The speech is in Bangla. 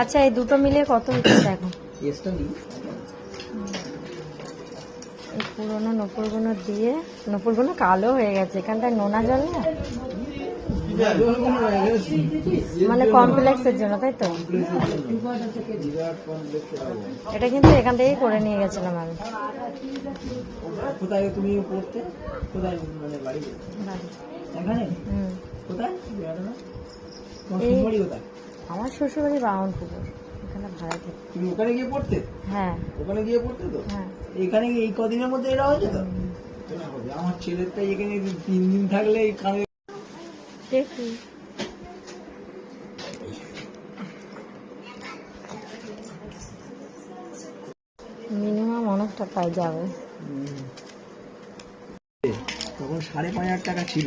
আচ্ছা এই দুটো মিলিয়ে কত হচ্ছে দেখো। এই পুরোনো নপুরগুলো দিয়ে, নপুরগুলো কালো হয়ে গেছে, এখানটায় নোনা জল না, মানে কমপ্লেক্সের জন্য, তাই তো? এটা কিন্তু এখান থেকেই করে নিয়ে গেছিলাম আমি। কোথায় তুমি পড়তে? কোথায় মানে বাড়ি? এখানে? কোথায়? আমার শ্বশুরবাড়ি বামনপুকুর, এখানে ভাড়া থাকে। তুমি ওখানে গিয়ে পড়তে? হ্যাঁ ওখানে গিয়ে পড়তে তো? হ্যাঁ। এখানে এই কদিনের মধ্যে এরা হয়েছে তো? আমার ছেলেরটা এখানে 3 দিন থাকলে কানে দেখি। মিনিমাম অনেক টাকায় যাবে। তখন 5,500 টাকা ছিল।